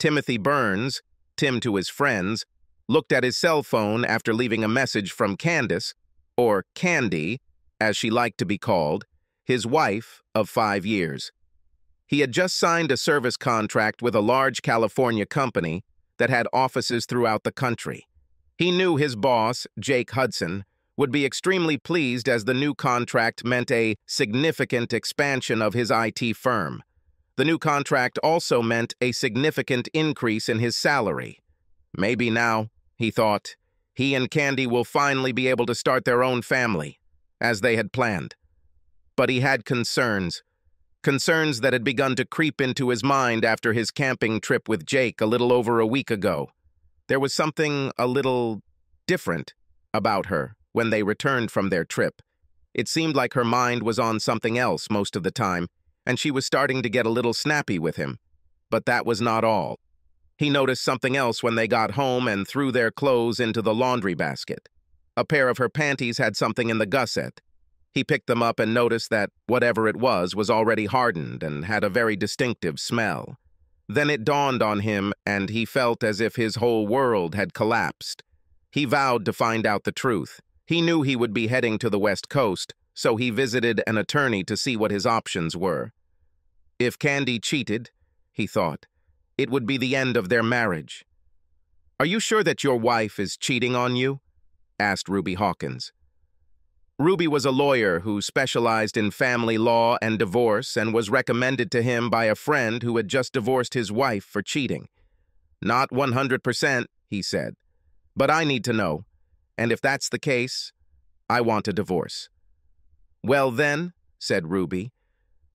Timothy Burns, Tim to his friends, looked at his cell phone after leaving a message from Candace, or Candy, as she liked to be called, his wife of 5 years. He had just signed a service contract with a large California company that had offices throughout the country. He knew his boss, Jake Hudson, would be extremely pleased as the new contract meant a significant expansion of his IT firm. The new contract also meant a significant increase in his salary. Maybe now, he thought, he and Candy will finally be able to start their own family, as they had planned. But he had concerns that had begun to creep into his mind after his camping trip with Jake a little over a week ago. There was something a little different about her when they returned from their trip. It seemed like her mind was on something else most of the time, and she was starting to get a little snappy with him. But that was not all. He noticed something else when they got home and threw their clothes into the laundry basket. A pair of her panties had something in the gusset. He picked them up and noticed that whatever it was already hardened and had a very distinctive smell. Then it dawned on him, and he felt as if his whole world had collapsed. He vowed to find out the truth. He knew he would be heading to the West Coast, so he visited an attorney to see what his options were. If Candy cheated, he thought, it would be the end of their marriage. "Are you sure that your wife is cheating on you?" asked Ruby Hawkins. Ruby was a lawyer who specialized in family law and divorce and was recommended to him by a friend who had just divorced his wife for cheating. "Not 100%, he said, "but I need to know, and if that's the case, I want a divorce." "Well then," said Ruby,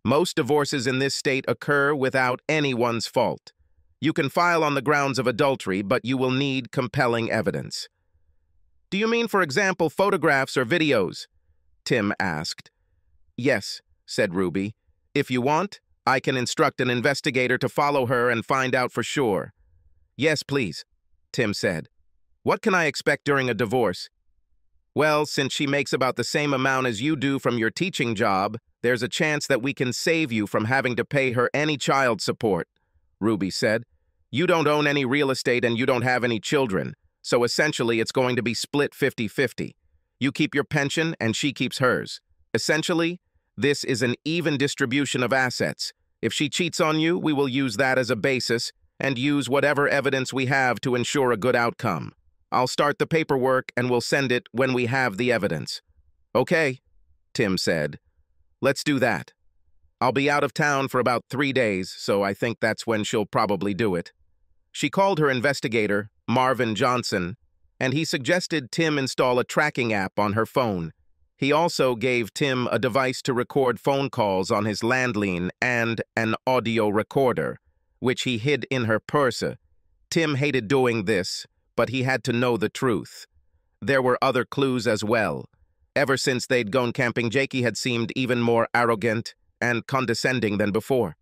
"most divorces in this state occur without anyone's fault. You can file on the grounds of adultery, but you will need compelling evidence." "Do you mean, for example, photographs or videos?" Tim asked. "Yes," said Ruby. "If you want, I can instruct an investigator to follow her and find out for sure." "Yes, please," Tim said. "What can I expect during a divorce?" "Well, since she makes about the same amount as you do from your teaching job, there's a chance that we can save you from having to pay her any child support," Ruby said. "You don't own any real estate and you don't have any children, so essentially it's going to be split 50-50. You keep your pension and she keeps hers. Essentially, this is an even distribution of assets. If she cheats on you, we will use that as a basis and use whatever evidence we have to ensure a good outcome. I'll start the paperwork and we'll send it when we have the evidence." "Okay," Tim said. "Let's do that. I'll be out of town for about 3 days, so I think that's when she'll probably do it." She called her investigator, Marvin Johnson, and he suggested Tim install a tracking app on her phone. He also gave Tim a device to record phone calls on his landline and an audio recorder, which he hid in her purse. Tim hated doing this, but he had to know the truth. There were other clues as well. Ever since they'd gone camping, Jakey had seemed even more arrogant and condescending than before.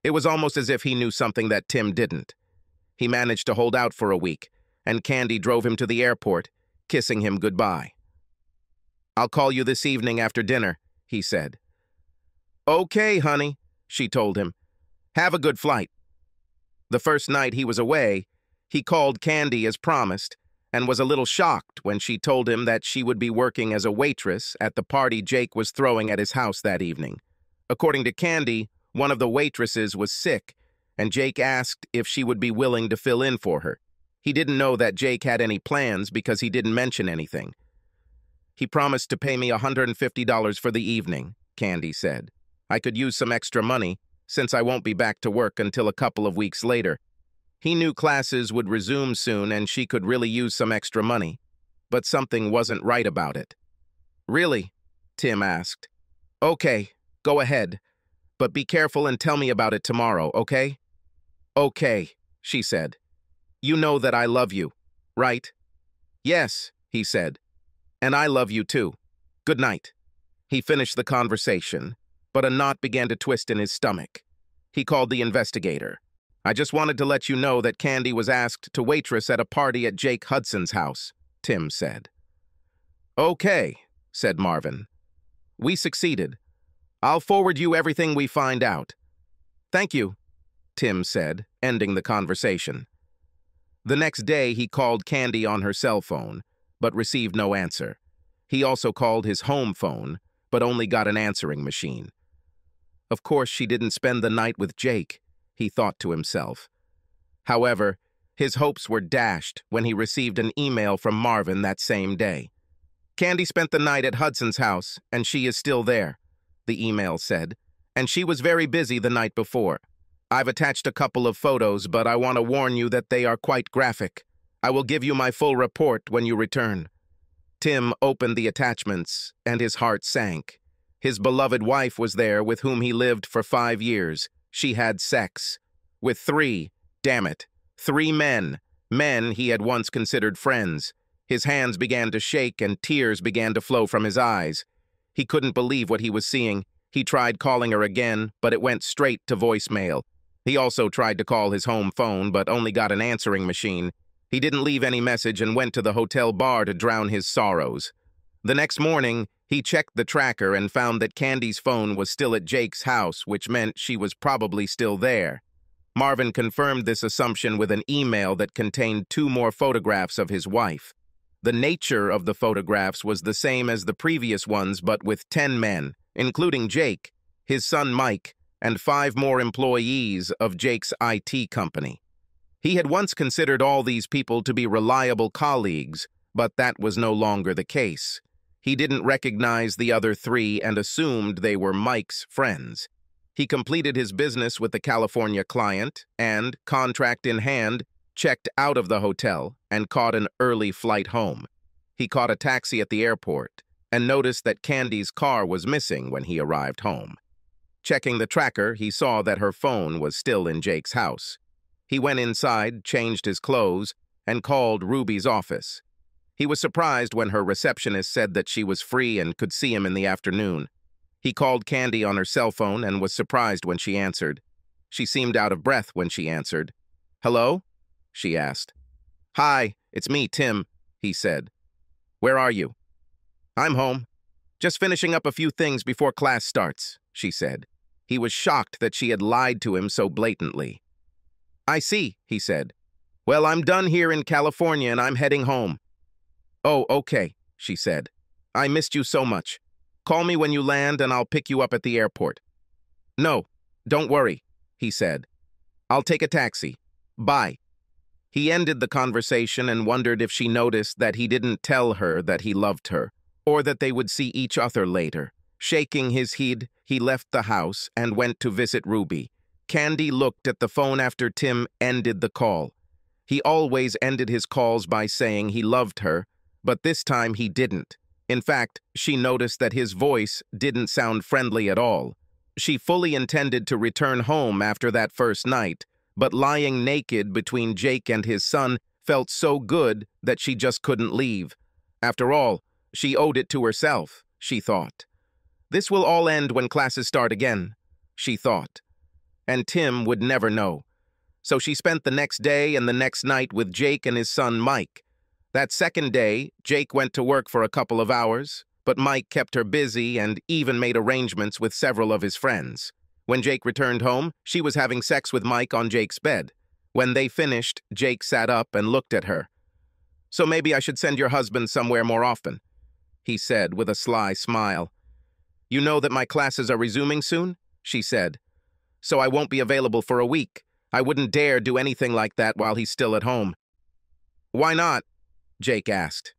It was almost as if he knew something that Tim didn't. He managed to hold out for a week, and Candy drove him to the airport, kissing him goodbye. "I'll call you this evening after dinner," he said. "Okay, honey," she told him. "Have a good flight." The first night he was away, he called Candy as promised, and was a little shocked when she told him that she would be working as a waitress at the party Jake was throwing at his house that evening. According to Candy, one of the waitresses was sick, and Jake asked if she would be willing to fill in for her. He didn't know that Jake had any plans because he didn't mention anything. "He promised to pay me $150 for the evening," Candy said. "I could use some extra money, since I won't be back to work until a couple of weeks later." He knew classes would resume soon and she could really use some extra money, but something wasn't right about it. "Really?" Tim asked. "Okay, go ahead, but be careful and tell me about it tomorrow, okay?" "Okay," she said. "You know that I love you, right?" "Yes," he said. "And I love you too. Good night." He finished the conversation, but a knot began to twist in his stomach. He called the investigator. "I just wanted to let you know that Candy was asked to waitress at a party at Jake Hudson's house," Tim said. "Okay," said Marvin. "We succeeded. I'll forward you everything we find out." "Thank you," Tim said, ending the conversation. The next day, he called Candy on her cell phone, but received no answer. He also called his home phone, but only got an answering machine. Of course, she didn't spend the night with Jake, he thought to himself. However, his hopes were dashed when he received an email from Marvin that same day. Candy spent the night at Hudson's house, and she is still there, the email said, and she was very busy the night before. I've attached a couple of photos, but I want to warn you that they are quite graphic. I will give you my full report when you return. Tim opened the attachments, and his heart sank. His beloved wife was there with whom he lived for 5 years. She had sex. With 3, damn it, 3 men. Men he had once considered friends. His hands began to shake and tears began to flow from his eyes. He couldn't believe what he was seeing. He tried calling her again, but it went straight to voicemail. He also tried to call his home phone, but only got an answering machine. He didn't leave any message and went to the hotel bar to drown his sorrows. The next morning, he checked the tracker and found that Candy's phone was still at Jake's house, which meant she was probably still there. Marvin confirmed this assumption with an email that contained 2 more photographs of his wife. The nature of the photographs was the same as the previous ones, but with 10 men, including Jake, his son Mike, and 5 more employees of Jake's IT company. He had once considered all these people to be reliable colleagues, but that was no longer the case. He didn't recognize the other 3 and assumed they were Mike's friends. He completed his business with the California client and, contract in hand, checked out of the hotel and caught an early flight home. He caught a taxi at the airport and noticed that Candy's car was missing when he arrived home. Checking the tracker, he saw that her phone was still in Jake's house. He went inside, changed his clothes, and called Ruby's office. He was surprised when her receptionist said that she was free and could see him in the afternoon. He called Candy on her cell phone and was surprised when she answered. She seemed out of breath when she answered. "Hello?" she asked. "Hi, it's me, Tim," he said. "Where are you?" "I'm home. Just finishing up a few things before class starts," she said. He was shocked that she had lied to him so blatantly. "I see," he said. "Well, I'm done here in California and I'm heading home." "Oh, okay," she said. "I missed you so much. Call me when you land and I'll pick you up at the airport." "No, don't worry," he said. "I'll take a taxi. Bye." He ended the conversation and wondered if she noticed that he didn't tell her that he loved her, or that they would see each other later. Shaking his head, he left the house and went to visit Ruby. Candy looked at the phone after Tim ended the call. He always ended his calls by saying he loved her, but this time he didn't. In fact, she noticed that his voice didn't sound friendly at all. She fully intended to return home after that first night, but lying naked between Jake and his son felt so good that she just couldn't leave. After all, she owed it to herself, she thought. This will all end when classes start again, she thought. And Tim would never know. So she spent the next day and the next night with Jake and his son Mike. That second day, Jake went to work for a couple of hours, but Mike kept her busy and even made arrangements with several of his friends. When Jake returned home, she was having sex with Mike on Jake's bed. When they finished, Jake sat up and looked at her. "So maybe I should send your husband somewhere more often," he said with a sly smile. "You know that my classes are resuming soon?" she said. "So I won't be available for a week. I wouldn't dare do anything like that while he's still at home." "Why not?" Jake asked.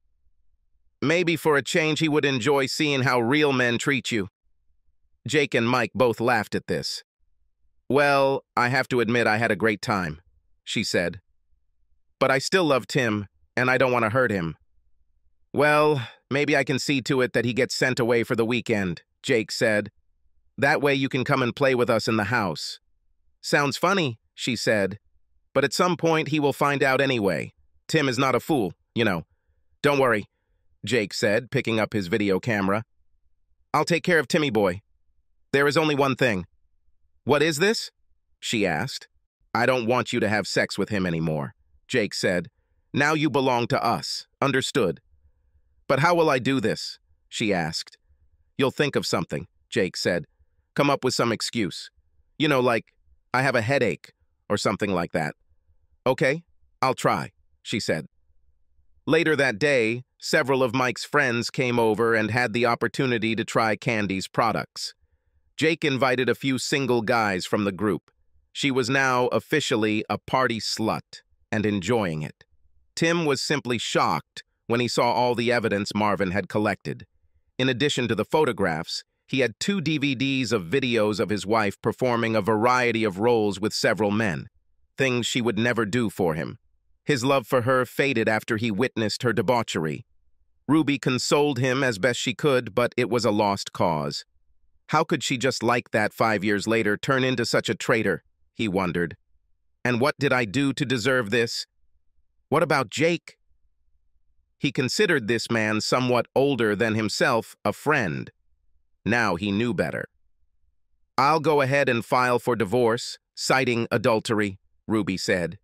"Maybe for a change he would enjoy seeing how real men treat you." Jake and Mike both laughed at this. "Well, I have to admit I had a great time," she said. "But I still love Tim, and I don't want to hurt him." "Well, maybe I can see to it that he gets sent away for the weekend," Jake said. "That way you can come and play with us in the house." "Sounds funny," she said. "But at some point he will find out anyway. Tim is not a fool, you know." "Don't worry," Jake said, picking up his video camera. "I'll take care of Timmy boy. There is only one thing." "What is this?" she asked. "I don't want you to have sex with him anymore," Jake said. "Now you belong to us. Understood?" "But how will I do this?" she asked. "You'll think of something," Jake said. "Come up with some excuse. You know, like, I have a headache, or something like that. Okay, I'll try, she said. Later that day, several of Mike's friends came over and had the opportunity to try Candy's products. Jake invited a few single guys from the group. She was now officially a party slut and enjoying it. Tim was simply shocked when he saw all the evidence Marvin had collected. In addition to the photographs, he had 2 DVDs of videos of his wife performing a variety of roles with several men, things she would never do for him. His love for her faded after he witnessed her debauchery. Ruby consoled him as best she could, but it was a lost cause. How could she just like that 5 years later turn into such a traitor, he wondered. And what did I do to deserve this? What about Jake? He considered this man somewhat older than himself a friend. Now he knew better. I'll go ahead and file for divorce, citing adultery, Ruby said.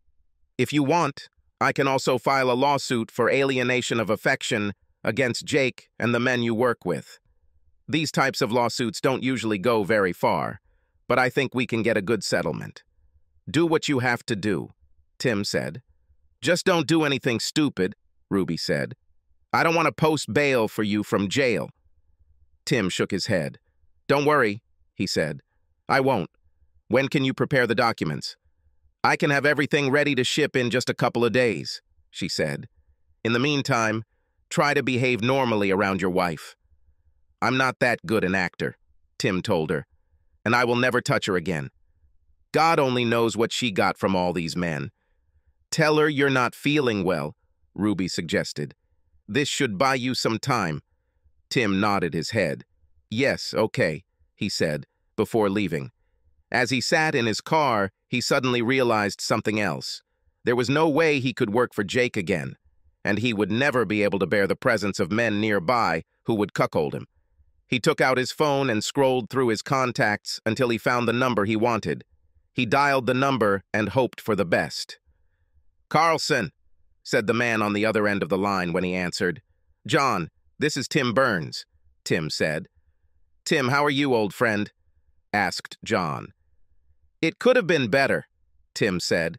If you want, I can also file a lawsuit for alienation of affection against Jake and the men you work with. These types of lawsuits don't usually go very far, but I think we can get a good settlement. Do what you have to do, Tim said. Just don't do anything stupid, Ruby said. I don't want to post bail for you from jail. Tim shook his head. Don't worry, he said. I won't. When can you prepare the documents? I can have everything ready to ship in just a couple of days, she said. In the meantime, try to behave normally around your wife. I'm not that good an actor, Tim told her, and I will never touch her again. God only knows what she got from all these men. Tell her you're not feeling well, Ruby suggested. This should buy you some time. Tim nodded his head. Yes, okay, he said, before leaving. As he sat in his car, he suddenly realized something else. There was no way he could work for Jake again, and he would never be able to bear the presence of men nearby who would cuckold him. He took out his phone and scrolled through his contacts until he found the number he wanted. He dialed the number and hoped for the best. Carlson, said the man on the other end of the line when he answered. John, this is Tim Burns, Tim said. Tim, how are you, old friend? Asked John. It could have been better, Tim said.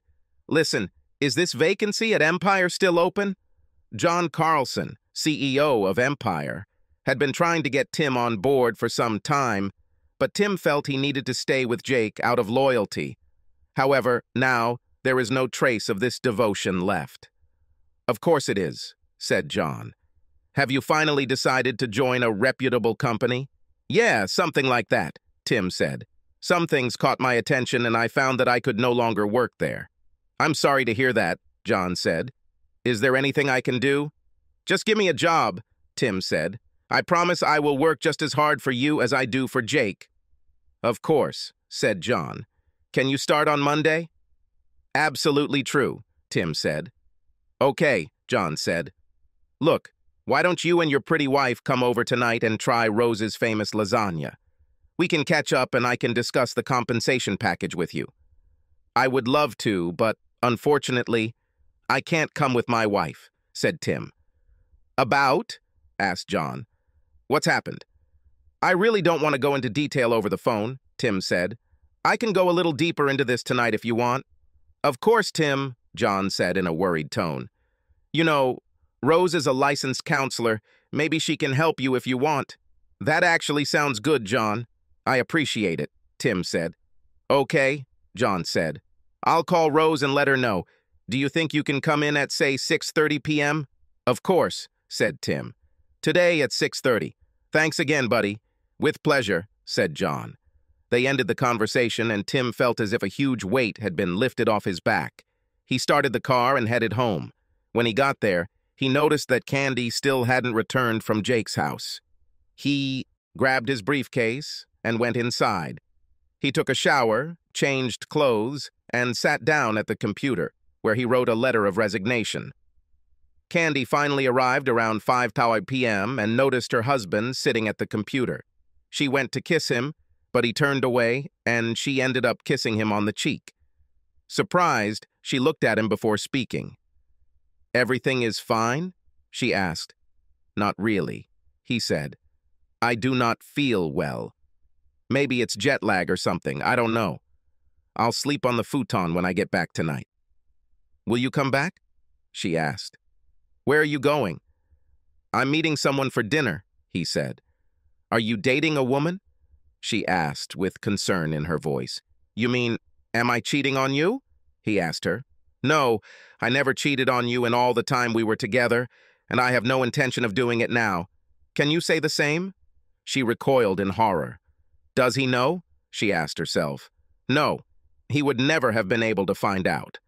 Listen, is this vacancy at Empire still open? John Carlson, CEO of Empire, had been trying to get Tim on board for some time, but Tim felt he needed to stay with Jake out of loyalty. However, now there is no trace of this devotion left. Of course it is, said John. Have you finally decided to join a reputable company? Yeah, something like that, Tim said. Some things caught my attention and I found that I could no longer work there. I'm sorry to hear that, John said. Is there anything I can do? Just give me a job, Tim said. I promise I will work just as hard for you as I do for Jake. Of course, said John. Can you start on Monday? Absolutely true, Tim said. Okay, John said. Look, why don't you and your pretty wife come over tonight and try Rose's famous lasagna? We can catch up and I can discuss the compensation package with you. I would love to, but unfortunately, I can't come with my wife, said Tim. About? Asked John. What's happened? I really don't want to go into detail over the phone, Tim said. I can go a little deeper into this tonight if you want. Of course, Tim, John said in a worried tone. You know, Rose is a licensed counselor. Maybe she can help you if you want. That actually sounds good, John. I appreciate it, Tim said. Okay, John said. I'll call Rose and let her know. Do you think you can come in at, say, 6:30 p.m.? Of course, said Tim. Today at 6:30. Thanks again, buddy. With pleasure, said John. They ended the conversation and Tim felt as if a huge weight had been lifted off his back. He started the car and headed home. When he got there, he noticed that Candy still hadn't returned from Jake's house. He grabbed his briefcase and went inside. He took a shower, changed clothes, and sat down at the computer, where he wrote a letter of resignation. Candy finally arrived around 5 p.m. and noticed her husband sitting at the computer. She went to kiss him, but he turned away, and she ended up kissing him on the cheek. Surprised, she looked at him before speaking. Everything is fine? She asked. Not really, he said. I do not feel well. Maybe it's jet lag or something, I don't know. I'll sleep on the futon when I get back tonight. Will you come back? She asked. Where are you going? I'm meeting someone for dinner, he said. Are you dating a woman? She asked with concern in her voice. You mean, am I cheating on you? He asked her. No, I never cheated on you in all the time we were together, and I have no intention of doing it now. Can you say the same? She recoiled in horror. Does he know? She asked herself. No, he would never have been able to find out.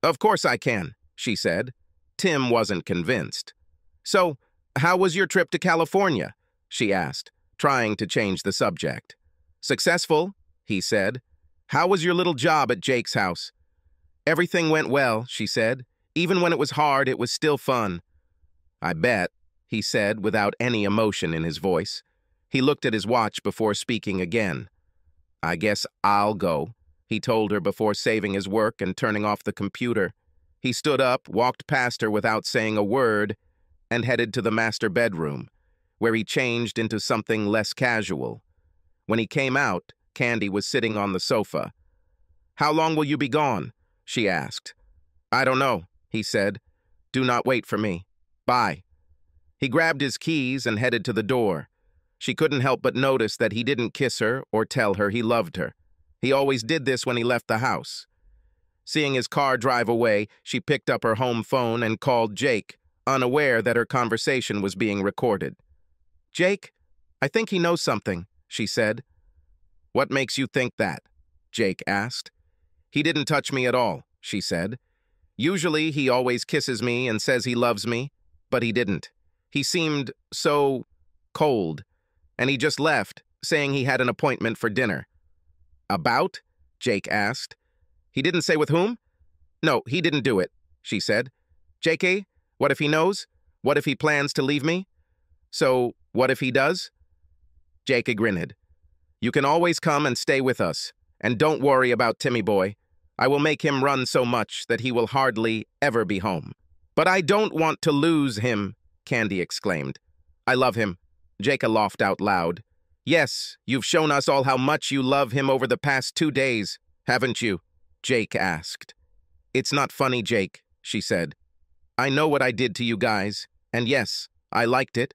Of course I can, she said. Tim wasn't convinced. So, how was your trip to California? She asked, trying to change the subject. Successful, he said. How was your little job at Jake's house? Everything went well, she said. Even when it was hard, it was still fun. I bet, he said without any emotion in his voice. He looked at his watch before speaking again. I guess I'll go, he told her before saving his work and turning off the computer. He stood up, walked past her without saying a word, and headed to the master bedroom, where he changed into something less casual. When he came out, Candy was sitting on the sofa. How long will you be gone? She asked. I don't know, he said. Do not wait for me. Bye. He grabbed his keys and headed to the door. She couldn't help but notice that he didn't kiss her or tell her he loved her. He always did this when he left the house. Seeing his car drive away, she picked up her home phone and called Jake, unaware that her conversation was being recorded. Jake, I think he knows something, she said. What makes you think that? Jake asked. He didn't touch me at all, she said. Usually he always kisses me and says he loves me, but he didn't. He seemed so cold, and he just left, saying he had an appointment for dinner. About? Jake asked. He didn't say with whom? No, he didn't do it, she said. JK, what if he knows? What if he plans to leave me? So, what if he does? Jake grinned. You can always come and stay with us, and don't worry about Timmy boy. I will make him run so much that he will hardly ever be home. But I don't want to lose him, Candy exclaimed. I love him, Jake laughed out loud. Yes, you've shown us all how much you love him over the past 2 days, haven't you? Jake asked. It's not funny, Jake, she said. I know what I did to you guys, and yes, I liked it,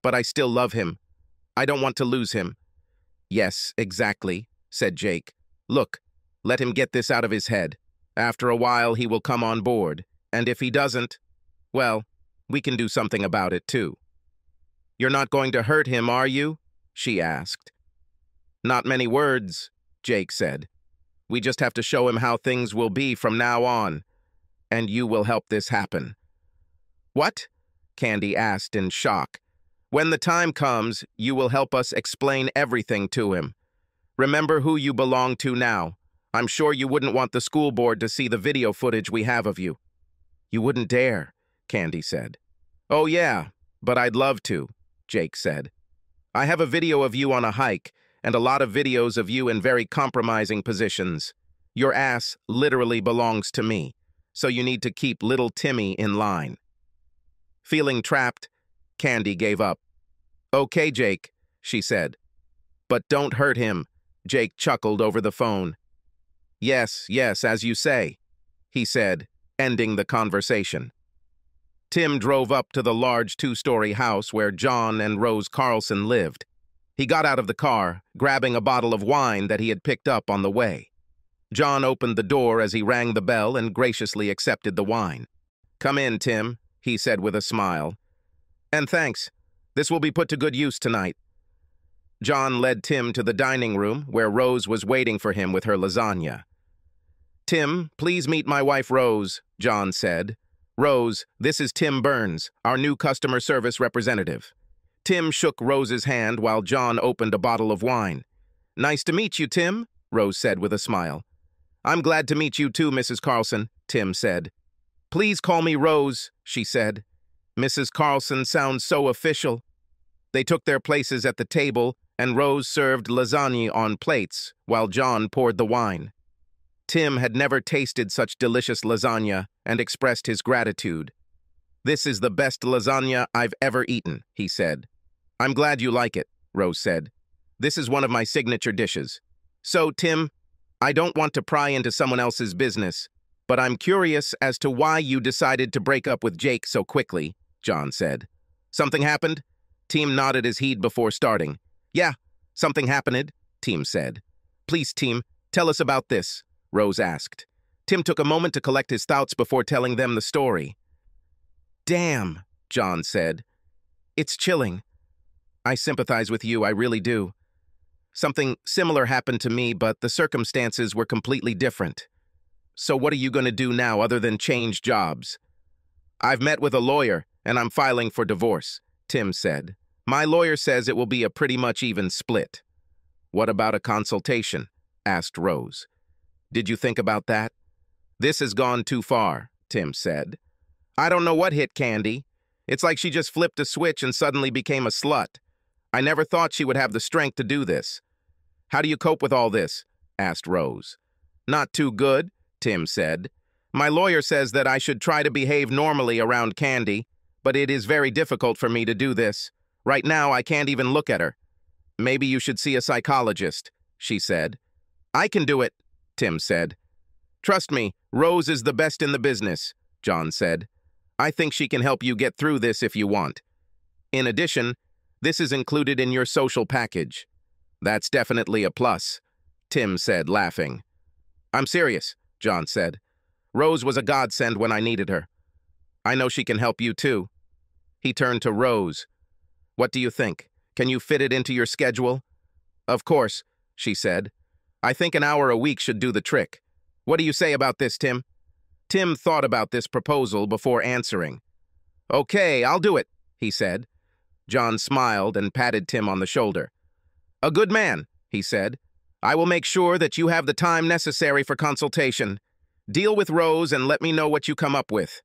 but I still love him. I don't want to lose him. Yes, exactly, said Jake. Look, let him get this out of his head. After a while, he will come on board, and if he doesn't, well, we can do something about it too. You're not going to hurt him, are you? She asked. Not many words, Jake said. We just have to show him how things will be from now on, and you will help this happen. What? Candy asked in shock. When the time comes, you will help us explain everything to him. Remember who you belong to now. I'm sure you wouldn't want the school board to see the video footage we have of you. You wouldn't dare, Candy said. Oh yeah, but I'd love to, Jake said. I have a video of you on a hike, and a lot of videos of you in very compromising positions. Your ass literally belongs to me, so you need to keep little Timmy in line. Feeling trapped, Candy gave up. Okay, Jake, she said. But don't hurt him, Jake chuckled over the phone. Yes, as you say, he said, ending the conversation. Tim drove up to the large 2-story house where John and Rose Carlson lived. He got out of the car, grabbing a bottle of wine that he had picked up on the way. John opened the door as he rang the bell and graciously accepted the wine. Come in, Tim, he said with a smile. And thanks. This will be put to good use tonight. John led Tim to the dining room where Rose was waiting for him with her lasagna. Tim, please meet my wife Rose, John said. Rose, this is Tim Burns, our new customer service representative. Tim shook Rose's hand while John opened a bottle of wine. Nice to meet you, Tim, Rose said with a smile. I'm glad to meet you too, Mrs. Carlson, Tim said. Please call me Rose, she said. Mrs. Carlson sounds so official. They took their places at the table, and Rose served lasagna on plates, while John poured the wine. Tim had never tasted such delicious lasagna and expressed his gratitude. This is the best lasagna I've ever eaten, he said. I'm glad you like it, Rose said. This is one of my signature dishes. So, Tim, I don't want to pry into someone else's business, but I'm curious as to why you decided to break up with Jake so quickly, John said. Something happened? Tim nodded his head before starting. Yeah, something happened, Tim said. Please, Tim, tell us about this, Rose asked. Tim took a moment to collect his thoughts before telling them the story. Damn, John said. It's chilling. I sympathize with you, I really do. Something similar happened to me, but the circumstances were completely different. So what are you going to do now other than change jobs? I've met with a lawyer, and I'm filing for divorce, Tim said. My lawyer says it will be a pretty much even split. What about a consultation? Asked Rose. Did you think about that? This has gone too far, Tim said. I don't know what hit Candy. It's like she just flipped a switch and suddenly became a slut. I never thought she would have the strength to do this. How do you cope with all this? Asked Rose. Not too good, Tim said. My lawyer says that I should try to behave normally around Candy, but it is very difficult for me to do this. Right now, I can't even look at her. Maybe you should see a psychologist, she said. I can do it, Tim said. Trust me, Rose is the best in the business, John said. I think she can help you get through this if you want. In addition, this is included in your social package. That's definitely a plus, Tim said, laughing. I'm serious, John said. Rose was a godsend when I needed her. I know she can help you too. He turned to Rose. What do you think? Can you fit it into your schedule? Of course, she said. I think an hour a week should do the trick. What do you say about this, Tim? Tim thought about this proposal before answering. Okay, I'll do it, he said. John smiled and patted Tim on the shoulder. A good man, he said. I will make sure that you have the time necessary for consultation. Deal with Rose and let me know what you come up with.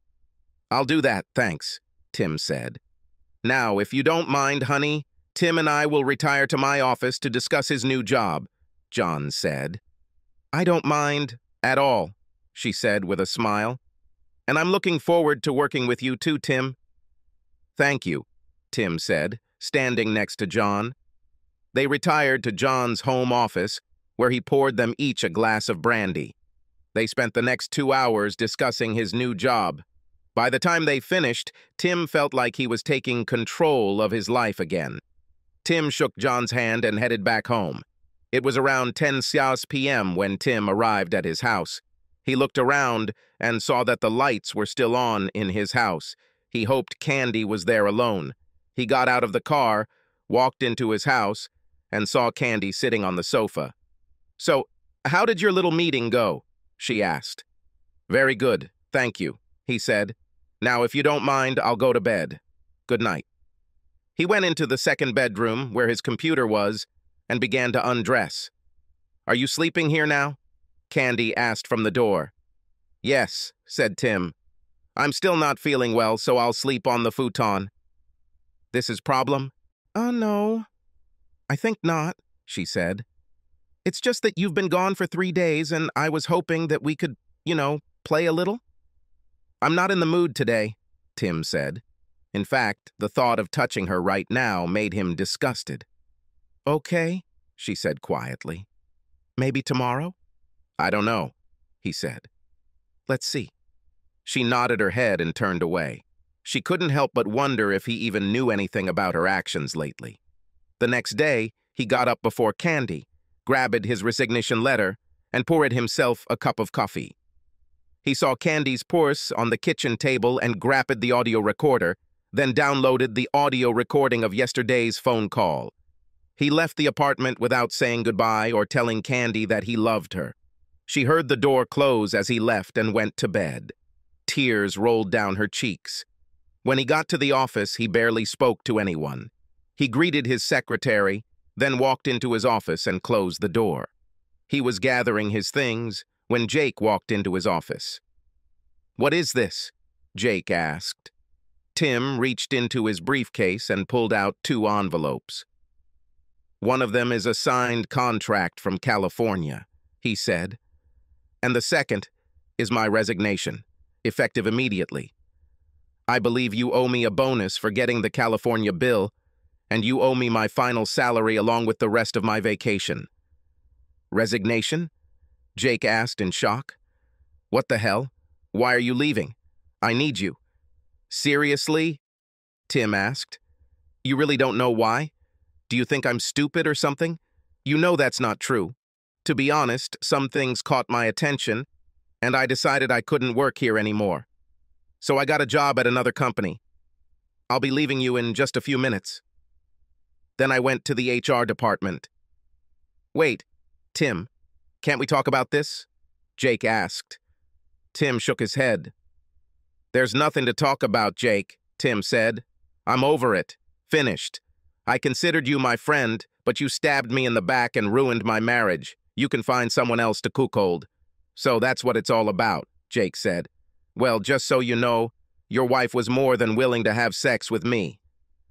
I'll do that, thanks, Tim said. Now, if you don't mind, honey, Tim and I will retire to my office to discuss his new job, John said. I don't mind at all, she said with a smile. And I'm looking forward to working with you too, Tim. Thank you, Tim said, standing next to John. They retired to John's home office, where he poured them each a glass of brandy. They spent the next 2 hours discussing his new job. By the time they finished, Tim felt like he was taking control of his life again. Tim shook John's hand and headed back home. It was around 10 p.m. when Tim arrived at his house. He looked around and saw that the lights were still on in his house. He hoped Candy was there alone. He got out of the car, walked into his house, and saw Candy sitting on the sofa. So, how did your little meeting go? She asked. Very good, thank you, he said. Now, if you don't mind, I'll go to bed. Good night. He went into the second bedroom, where his computer was, and began to undress. Are you sleeping here now? Candy asked from the door. Yes, said Tim. I'm still not feeling well, so I'll sleep on the futon. This is problem? No. I think not, she said. It's just that you've been gone for 3 days, and I was hoping that we could, play a little. I'm not in the mood today, Tim said. In fact, the thought of touching her right now made him disgusted. Okay, she said quietly. Maybe tomorrow? I don't know, he said. Let's see. She nodded her head and turned away. She couldn't help but wonder if he even knew anything about her actions lately. The next day, he got up before Candy, grabbed his resignation letter, and poured himself a cup of coffee. He saw Candy's purse on the kitchen table and grabbed the audio recorder, then downloaded the audio recording of yesterday's phone call. He left the apartment without saying goodbye or telling Candy that he loved her. She heard the door close as he left and went to bed. Tears rolled down her cheeks. When he got to the office, he barely spoke to anyone. He greeted his secretary, then walked into his office and closed the door. He was gathering his things when Jake walked into his office. What is this? Jake asked. Tim reached into his briefcase and pulled out 2 envelopes. One of them is a signed contract from California, he said. And the second is my resignation, effective immediately. I believe you owe me a bonus for getting the California bill, and you owe me my final salary along with the rest of my vacation. Resignation? Jake asked in shock. What the hell? Why are you leaving? I need you. Seriously? Tim asked. You really don't know why? Do you think I'm stupid or something? You know that's not true. To be honest, some things caught my attention, and I decided I couldn't work here anymore. So I got a job at another company. I'll be leaving you in just a few minutes. Then I went to the HR department. Wait, Tim, can't we talk about this? Jake asked. Tim shook his head. There's nothing to talk about, Jake, Tim said. I'm over it. Finished. I considered you my friend, but you stabbed me in the back and ruined my marriage. You can find someone else to cuckold. So that's what it's all about, Jake said. Well, just so you know, your wife was more than willing to have sex with me.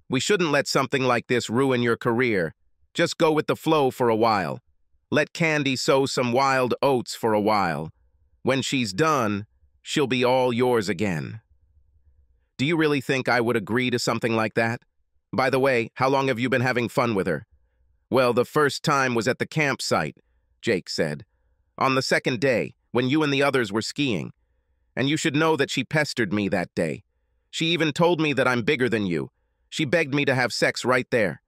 We shouldn't let something like this ruin your career. Just go with the flow for a while. Let Candy sow some wild oats for a while. When she's done, she'll be all yours again. Do you really think I would agree to something like that? By the way, how long have you been having fun with her? Well, the first time was at the campsite, Jake said. On the second day, when you and the others were skiing. And you should know that she pestered me that day. She even told me that I'm bigger than you. She begged me to have sex right there.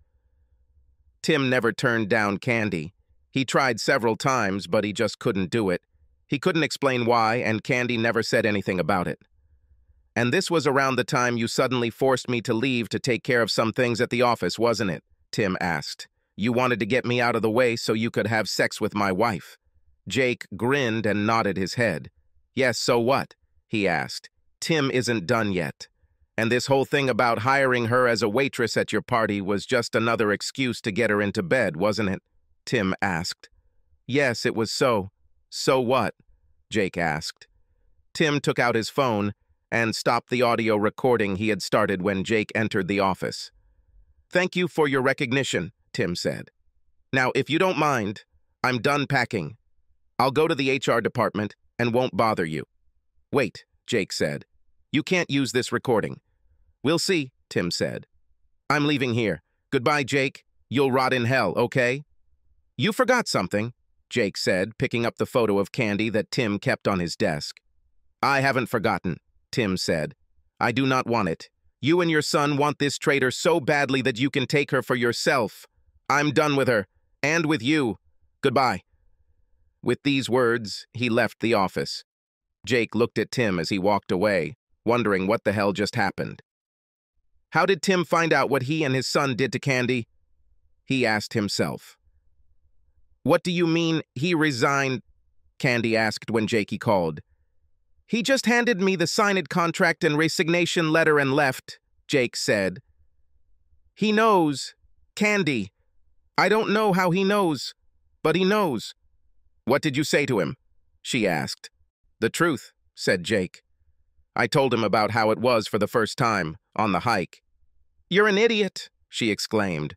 Tim never turned down Candy. He tried several times, but he just couldn't do it. He couldn't explain why, and Candy never said anything about it. And this was around the time you suddenly forced me to leave to take care of some things at the office, wasn't it? Tim asked. You wanted to get me out of the way so you could have sex with my wife. Jake grinned and nodded his head. Yes, so what? He asked. Tim isn't done yet. And this whole thing about hiring her as a waitress at your party was just another excuse to get her into bed, wasn't it? Tim asked. Yes, it was so. So what? Jake asked. Tim took out his phone and stopped the audio recording he had started when Jake entered the office. Thank you for your recognition, Tim said. Now, if you don't mind, I'm done packing. I'll go to the HR department and won't bother you. Wait, Jake said. You can't use this recording. We'll see, Tim said. I'm leaving here. Goodbye, Jake. You'll rot in hell, okay? You forgot something, Jake said, picking up the photo of Candy that Tim kept on his desk. I haven't forgotten, Tim said. I do not want it. You and your son want this traitor so badly that you can take her for yourself. I'm done with her, and with you. Goodbye. With these words, he left the office. Jake looked at Tim as he walked away, wondering what the hell just happened. How did Tim find out what he and his son did to Candy? He asked himself. What do you mean, he resigned? Candy asked when Jakey called. He just handed me the signed contract and resignation letter and left, Jake said. He knows. Candy. I don't know how he knows, but he knows. What did you say to him? She asked. The truth, said Jake. I told him about how it was for the first time, on the hike. You're an idiot, she exclaimed.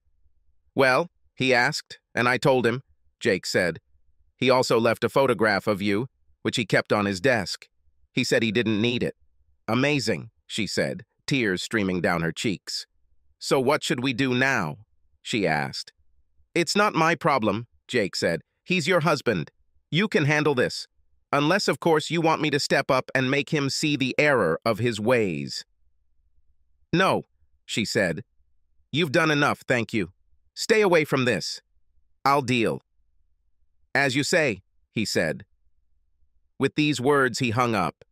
Well, he asked, and I told him, Jake said. He also left a photograph of you, which he kept on his desk. He said he didn't need it. Amazing, she said, tears streaming down her cheeks. So what should we do now? She asked. It's not my problem, Jake said. He's your husband. You can handle this. Unless, of course, you want me to step up and make him see the error of his ways. No, she said. You've done enough, thank you. Stay away from this. I'll deal. As you say, he said. With these words, he hung up.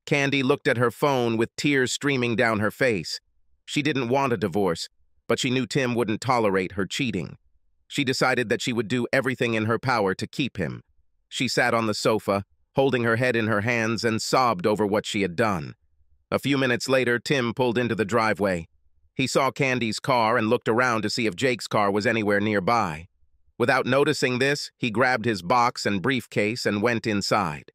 Candy looked at her phone with tears streaming down her face. She didn't want a divorce, but she knew Tim wouldn't tolerate her cheating. She decided that she would do everything in her power to keep him. She sat on the sofa, holding her head in her hands, and sobbed over what she had done. A few minutes later, Tim pulled into the driveway. He saw Candy's car and looked around to see if Jake's car was anywhere nearby. Without noticing this, he grabbed his box and briefcase and went inside.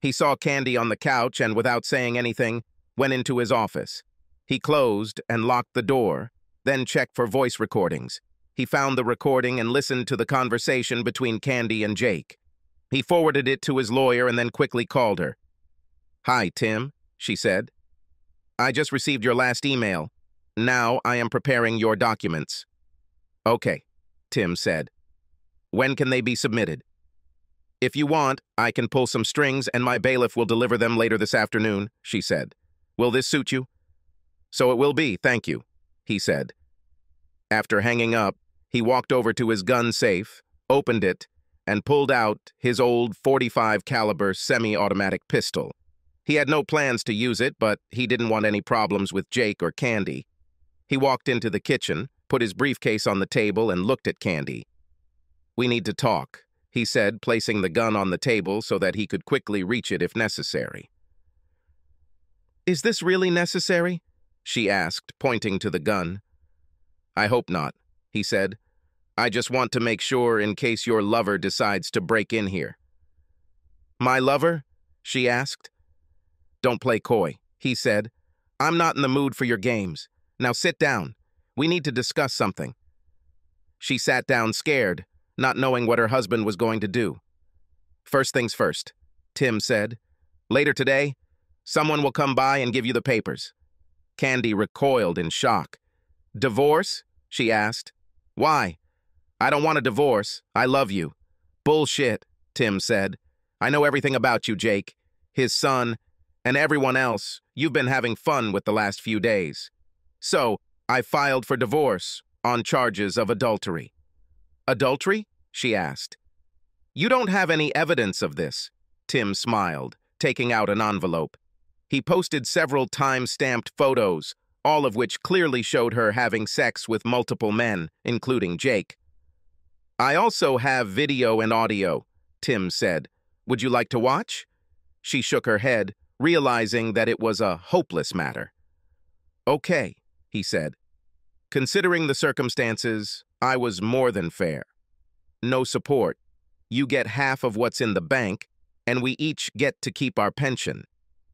He saw Candy on the couch and, without saying anything, went into his office. He closed and locked the door, then checked for voice recordings. He found the recording and listened to the conversation between Candy and Jake. He forwarded it to his lawyer and then quickly called her. Hi, Tim, she said. I just received your last email. Now I am preparing your documents. Okay, Tim said. When can they be submitted? If you want, I can pull some strings and my bailiff will deliver them later this afternoon, she said. Will this suit you? So it will be, thank you, he said. After hanging up, he walked over to his gun safe, opened it, and pulled out his old .45 caliber semi-automatic pistol. He had no plans to use it, but he didn't want any problems with Jake or Candy. He walked into the kitchen, put his briefcase on the table, and looked at Candy. "We need to talk," he said, placing the gun on the table so that he could quickly reach it if necessary. "Is this really necessary?" she asked, pointing to the gun. "I hope not," he said. "I just want to make sure in case your lover decides to break in here." "My lover?" she asked. "Don't play coy," he said. "I'm not in the mood for your games. Now sit down. We need to discuss something." She sat down scared, not knowing what her husband was going to do. "First things first," Tim said. "Later today, someone will come by and give you the papers." Candy recoiled in shock. "Divorce?" she asked. "Why?" "I don't want a divorce. I love you." "Bullshit," Tim said. "I know everything about you, Jake, his son, and everyone else. You've been having fun with the last few days. So, I filed for divorce on charges of adultery." "Adultery?" she asked. "You don't have any evidence of this," Tim smiled, taking out an envelope. He posted several time-stamped photos, all of which clearly showed her having sex with multiple men, including Jake. "I also have video and audio," Tim said. "Would you like to watch?" She shook her head, realizing that it was a hopeless matter. "Okay," he said. "Considering the circumstances, I was more than fair. No support. You get half of what's in the bank, and we each get to keep our pension.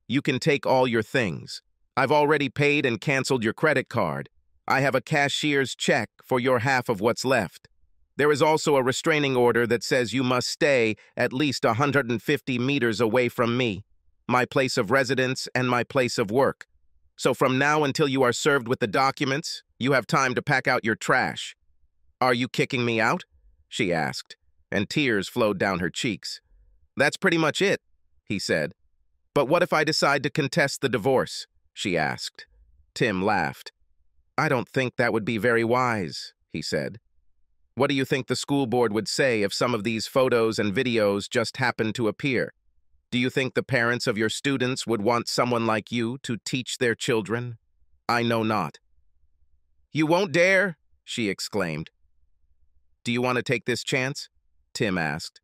You can take all your things. I've already paid and canceled your credit card. I have a cashier's check for your half of what's left. There is also a restraining order that says you must stay at least 150 meters away from me, my place of residence and my place of work. So from now until you are served with the documents, you have time to pack out your trash." "Are you kicking me out?" she asked, and tears flowed down her cheeks. "That's pretty much it," he said. "But what if I decide to contest the divorce?" she asked. Tim laughed. "I don't think that would be very wise," he said. "What do you think the school board would say if some of these photos and videos just happened to appear? Do you think the parents of your students would want someone like you to teach their children? I know not." "You won't dare!" she exclaimed. "Do you want to take this chance?" Tim asked.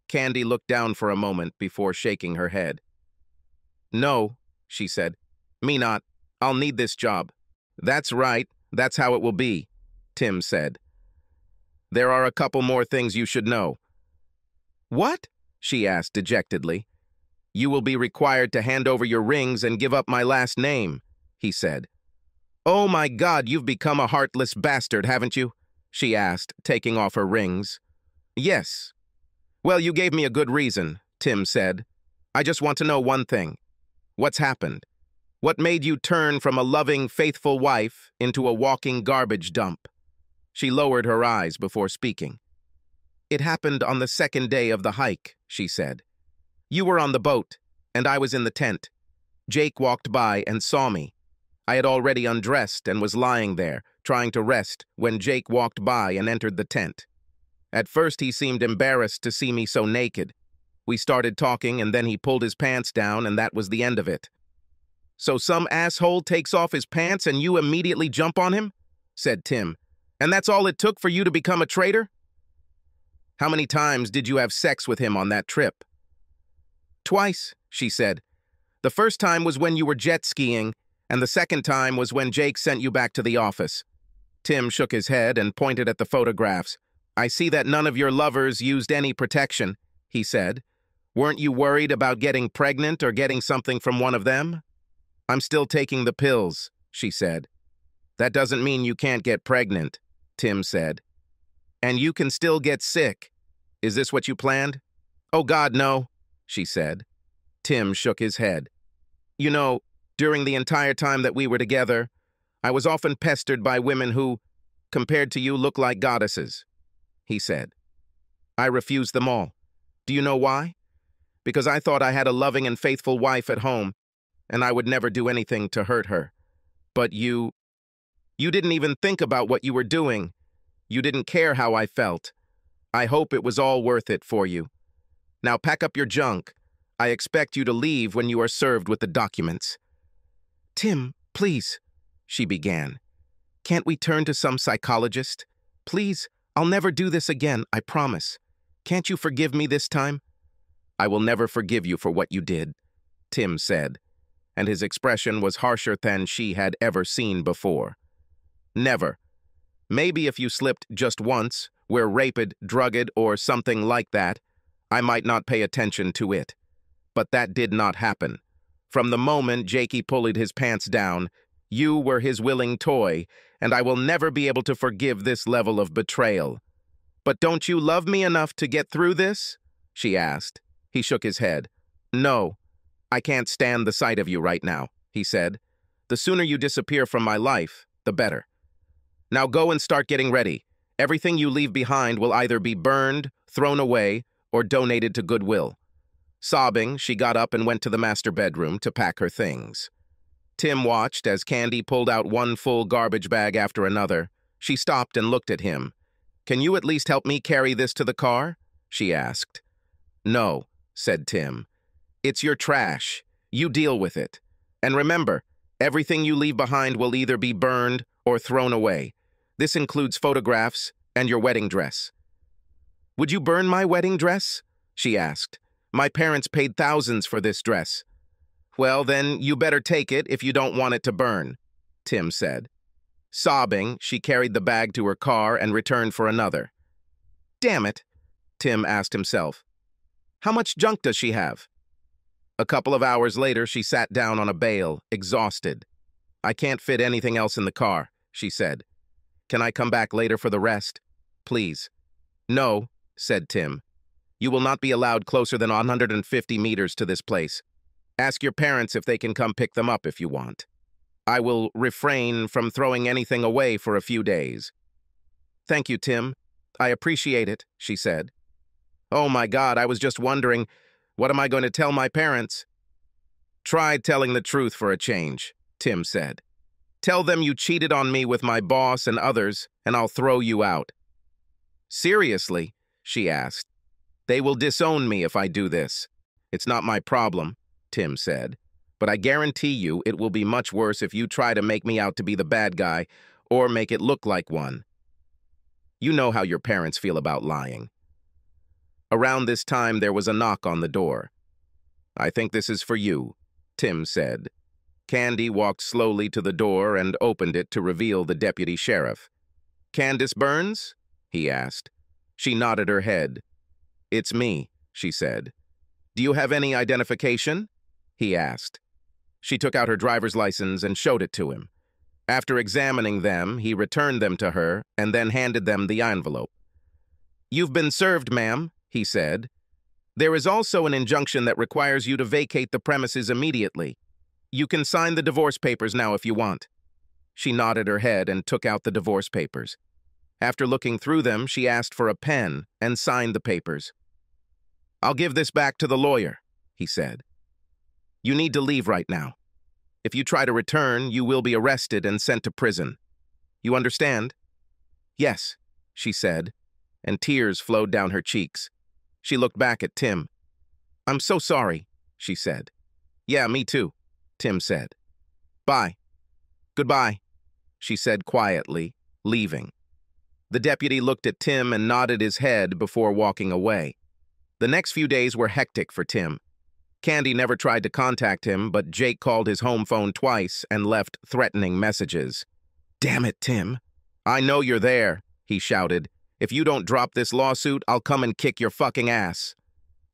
Candy looked down for a moment before shaking her head. "No," she said. "Me not. I'll need this job." "That's right. That's how it will be," Tim said. "There are a couple more things you should know." "What?" she asked dejectedly. "You will be required to hand over your rings and give up my last name," he said. "Oh my God, you've become a heartless bastard, haven't you?" she asked, taking off her rings. "Yes." "Well, you gave me a good reason," Tim said. "I just want to know one thing. What's happened? What made you turn from a loving, faithful wife into a walking garbage dump?" She lowered her eyes before speaking. "It happened on the second day of the hike," she said. "You were on the boat, and I was in the tent. Jake walked by and saw me. I had already undressed and was lying there, trying to rest, when Jake walked by and entered the tent. At first he seemed embarrassed to see me so naked. We started talking and then he pulled his pants down and that was the end of it." "So some asshole takes off his pants and you immediately jump on him?" said Tim. "And that's all it took for you to become a traitor?" "How many times did you have sex with him on that trip?" "Twice," she said. "The first time was when you were jet skiing, and the second time was when Jake sent you back to the office." Tim shook his head and pointed at the photographs. "I see that none of your lovers used any protection," he said. "Weren't you worried about getting pregnant or getting something from one of them?" "I'm still taking the pills," she said. "That doesn't mean you can't get pregnant," Tim said. "And you can still get sick. Is this what you planned?" "Oh God, no," she said. Tim shook his head. "You know, during the entire time that we were together, I was often pestered by women who, compared to you, look like goddesses," he said. "I refused them all. Do you know why? Because I thought I had a loving and faithful wife at home, and I would never do anything to hurt her. But you didn't even think about what you were doing. You didn't care how I felt. I hope it was all worth it for you. Now pack up your junk. I expect you to leave when you are served with the documents." "Tim, please," she began. "Can't we turn to some psychologist? Please, I'll never do this again, I promise. Can't you forgive me this time?" "I will never forgive you for what you did," Tim said, and his expression was harsher than she had ever seen before. "Never. Maybe if you slipped just once, were raped, drugged, or something like that, I might not pay attention to it. But that did not happen. From the moment Jakey pulled his pants down, you were his willing toy, and I will never be able to forgive this level of betrayal." "But don't you love me enough to get through this?" she asked. He shook his head. "No, I can't stand the sight of you right now," he said. "The sooner you disappear from my life, the better. Now go and start getting ready. Everything you leave behind will either be burned, thrown away, or donated to Goodwill." Sobbing, she got up and went to the master bedroom to pack her things. Tim watched as Candy pulled out one full garbage bag after another. She stopped and looked at him. "Can you at least help me carry this to the car?" she asked. "No," said Tim. "It's your trash. You deal with it. And remember, everything you leave behind will either be burned or thrown away. This includes photographs and your wedding dress." "Would you burn my wedding dress?" she asked. "My parents paid thousands for this dress." "Well, then you better take it if you don't want it to burn," Tim said. Sobbing, she carried the bag to her car and returned for another. "Damn it," Tim asked himself. "How much junk does she have?" A couple of hours later, she sat down on a bale, exhausted. "I can't fit anything else in the car," she said. "Can I come back later for the rest? Please." "No," said Tim. "You will not be allowed closer than 150 meters to this place. Ask your parents if they can come pick them up if you want. I will refrain from throwing anything away for a few days." "Thank you, Tim. I appreciate it," she said. "Oh my God, I was just wondering, what am I going to tell my parents?" "Try telling the truth for a change," Tim said. "Tell them you cheated on me with my boss and others, and I'll throw you out." "Seriously?" she asked. "They will disown me if I do this. It's not my problem," Tim said. "But I guarantee you it will be much worse if you try to make me out to be the bad guy or make it look like one. You know how your parents feel about lying." Around this time, there was a knock on the door. "I think this is for you," Tim said. Candy walked slowly to the door and opened it to reveal the deputy sheriff. "Candace Burns?" he asked. She nodded her head. "It's me," she said. "Do you have any identification?" he asked. She took out her driver's license and showed it to him. After examining them, he returned them to her and then handed them the envelope. "You've been served, ma'am," he said. "There is also an injunction that requires you to vacate the premises immediately. You can sign the divorce papers now if you want." She nodded her head and took out the divorce papers. After looking through them, she asked for a pen and signed the papers. "I'll give this back to the lawyer," he said. "You need to leave right now. If you try to return, you will be arrested and sent to prison. You understand?" "Yes," she said, and tears flowed down her cheeks. She looked back at Tim. "I'm so sorry," she said. "Yeah, me too," Tim said. "Bye." "Goodbye," she said quietly, leaving. The deputy looked at Tim and nodded his head before walking away. The next few days were hectic for Tim. Candy never tried to contact him, but Jake called his home phone twice and left threatening messages. "Damn it, Tim. I know you're there," he shouted. "If you don't drop this lawsuit, I'll come and kick your fucking ass."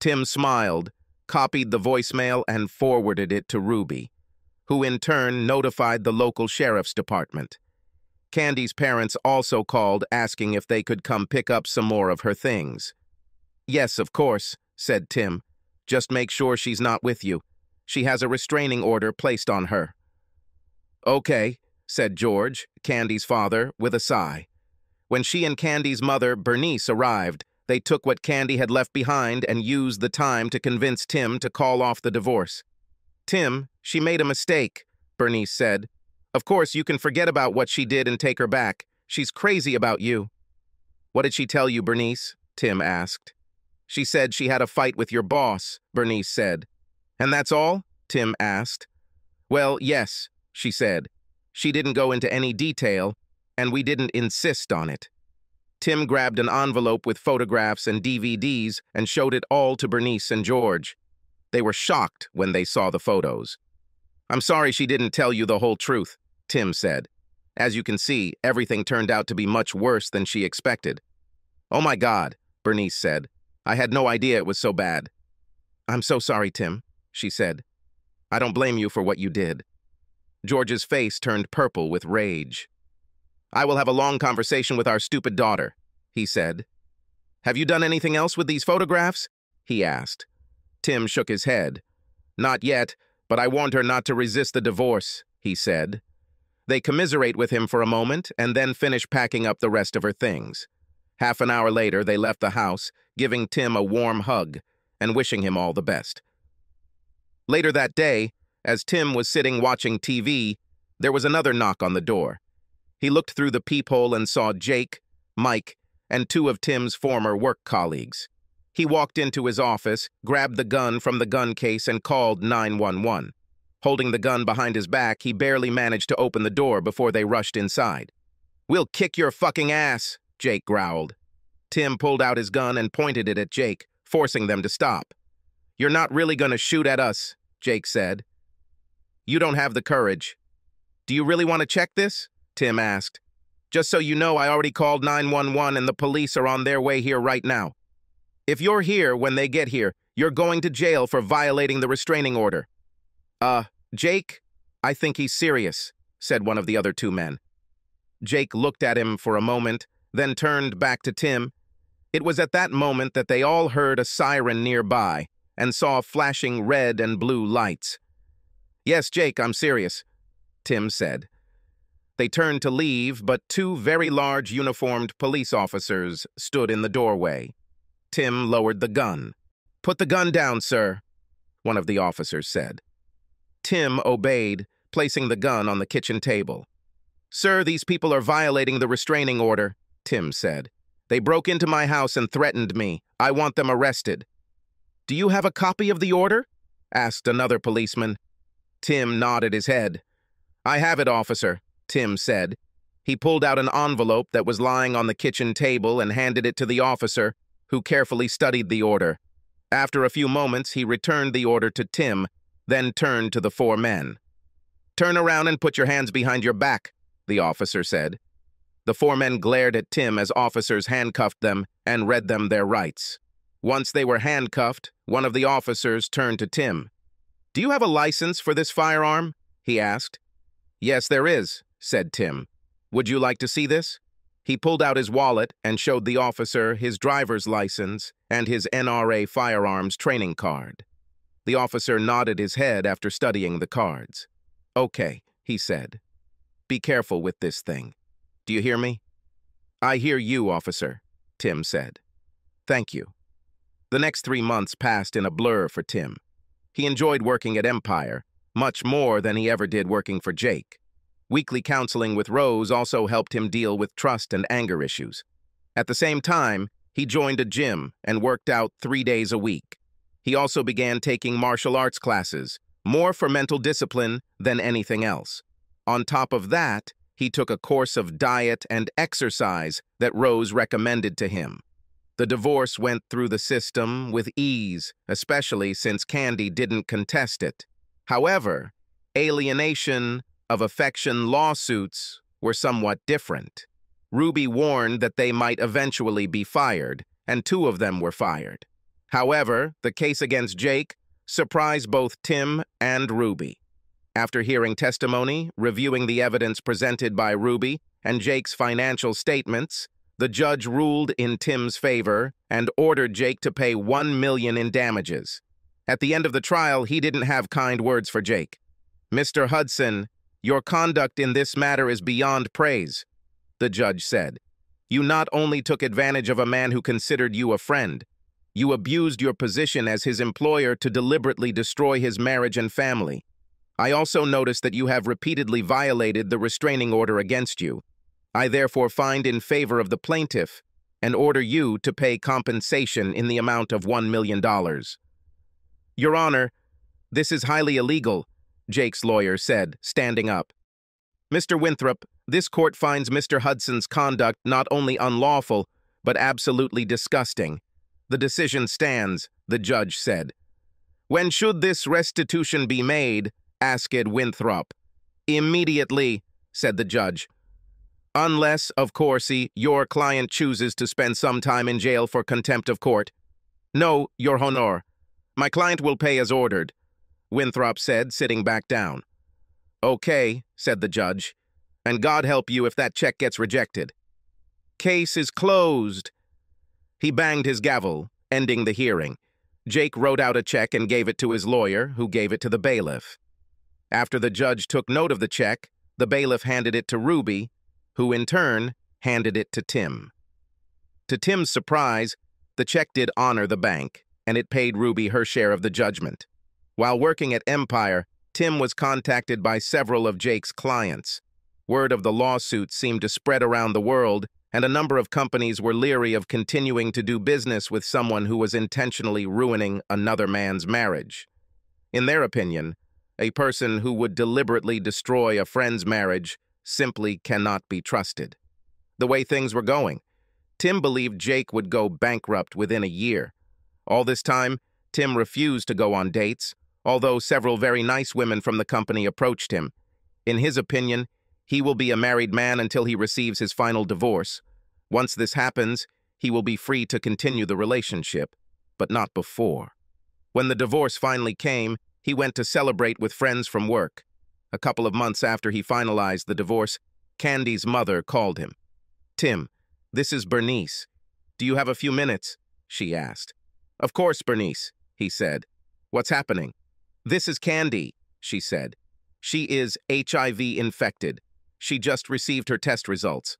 Tim smiled, copied the voicemail, and forwarded it to Ruby, who in turn notified the local sheriff's department. Candy's parents also called asking if they could come pick up some more of her things. "Yes, of course," said Tim. "Just make sure she's not with you. She has a restraining order placed on her." "Okay," said George, Candy's father, with a sigh. When she and Candy's mother, Bernice, arrived, They took what Candy had left behind and used the time to convince Tim to call off the divorce. "Tim, she made a mistake," Bernice said. "Of course, you can forget about what she did and take her back. She's crazy about you." "What did she tell you, Bernice?" Tim asked. "She said she had a fight with your boss," Bernice said. "And that's all?" Tim asked. "Well, yes," she said. "She didn't go into any detail, and we didn't insist on it." Tim grabbed an envelope with photographs and DVDs and showed it all to Bernice and George. They were shocked when they saw the photos. "I'm sorry she didn't tell you the whole truth," Tim said. "As you can see, everything turned out to be much worse than she expected." "Oh my God," Bernice said. "I had no idea it was so bad." "I'm so sorry, Tim," she said. "I don't blame you for what you did." George's face turned purple with rage. "I will have a long conversation with our stupid daughter," he said. "Have you done anything else with these photographs?" he asked. Tim shook his head. "Not yet, but I warned her not to resist the divorce," he said. They commiserate with him for a moment and then finish packing up the rest of her things. Half an hour later, they left the house, giving Tim a warm hug and wishing him all the best. Later that day, as Tim was sitting watching TV, there was another knock on the door. He looked through the peephole and saw Jake, Mike, and two of Tim's former work colleagues. He walked into his office, grabbed the gun from the gun case, and called 911. Holding the gun behind his back, he barely managed to open the door before they rushed inside. "We'll kick your fucking ass," Jake growled. Tim pulled out his gun and pointed it at Jake, forcing them to stop. "You're not really going to shoot at us," Jake said. "You don't have the courage." "Do you really want to check this?" Tim asked. "Just so you know, I already called 911 and the police are on their way here right now. If you're here when they get here, you're going to jail for violating the restraining order." Jake, I think he's serious," said one of the other two men. Jake looked at him for a moment, then turned back to Tim. It was at that moment that they all heard a siren nearby and saw flashing red and blue lights. "Yes, Jake, I'm serious," Tim said. They turned to leave, but two very large uniformed police officers stood in the doorway. Tim lowered the gun. "Put the gun down, sir," one of the officers said. Tim obeyed, placing the gun on the kitchen table. "Sir, these people are violating the restraining order," Tim said. "They broke into my house and threatened me. I want them arrested." "Do you have a copy of the order?" asked another policeman. Tim nodded his head. "I have it, officer," Tim said. He pulled out an envelope that was lying on the kitchen table and handed it to the officer, who carefully studied the order. After a few moments, he returned the order to Tim, then turned to the four men. "Turn around and put your hands behind your back," the officer said. The four men glared at Tim as officers handcuffed them and read them their rights. Once they were handcuffed, one of the officers turned to Tim. "Do you have a license for this firearm?" he asked. "Yes, there is," said Tim. "Would you like to see this?" He pulled out his wallet and showed the officer his driver's license and his NRA firearms training card. The officer nodded his head after studying the cards. "Okay," he said. "Be careful with this thing. Do you hear me?" "I hear you, officer," Tim said. "Thank you." The next 3 months passed in a blur for Tim. He enjoyed working at Empire, much more than he ever did working for Jake. Weekly counseling with Rose also helped him deal with trust and anger issues. At the same time, he joined a gym and worked out 3 days a week. He also began taking martial arts classes, more for mental discipline than anything else. On top of that, he took a course of diet and exercise that Rose recommended to him. The divorce went through the system with ease, especially since Candy didn't contest it. However, alienation of affection lawsuits were somewhat different. Ruby warned that they might eventually be fired, and 2 of them were fired. However, the case against Jake surprised both Tim and Ruby. After hearing testimony, reviewing the evidence presented by Ruby, and Jake's financial statements, the judge ruled in Tim's favor and ordered Jake to pay $1 million in damages. At the end of the trial, he didn't have kind words for Jake. "Mr. Hudson, your conduct in this matter is beyond praise," the judge said. You not only took advantage of a man who considered you a friend, you abused your position as his employer to deliberately destroy his marriage and family. I also noticed that you have repeatedly violated the restraining order against you. I therefore find in favor of the plaintiff and order you to pay compensation in the amount of $1 million. Your Honor, this is highly illegal, Jake's lawyer said, standing up. Mr. Winthrop, this court finds Mr. Hudson's conduct not only unlawful, but absolutely disgusting. The decision stands, the judge said. When should this restitution be made? Asked Winthrop. Immediately, said the judge. Unless, of course, your client chooses to spend some time in jail for contempt of court. No, Your Honor. My client will pay as ordered, Winthrop said, sitting back down. Okay, said the judge, and God help you if that check gets rejected. Case is closed. He banged his gavel, ending the hearing. Jake wrote out a check and gave it to his lawyer, who gave it to the bailiff. After the judge took note of the check, the bailiff handed it to Ruby, who in turn handed it to Tim. To Tim's surprise, the check did honor the bank, and it paid Ruby her share of the judgment. While working at Empire, Tim was contacted by several of Jake's clients. Word of the lawsuit seemed to spread around the world, and a number of companies were leery of continuing to do business with someone who was intentionally ruining another man's marriage. In their opinion, a person who would deliberately destroy a friend's marriage simply cannot be trusted. The way things were going, Tim believed Jake would go bankrupt within a year. All this time, Tim refused to go on dates, although several very nice women from the company approached him. In his opinion, he will be a married man until he receives his final divorce. Once this happens, he will be free to continue the relationship, but not before. When the divorce finally came, he went to celebrate with friends from work. A couple of months after he finalized the divorce, Candy's mother called him. Tim, this is Bernice. Do you have a few minutes? She asked. Of course, Bernice, he said. What's happening? This is Candy, she said. She is HIV infected. She just received her test results.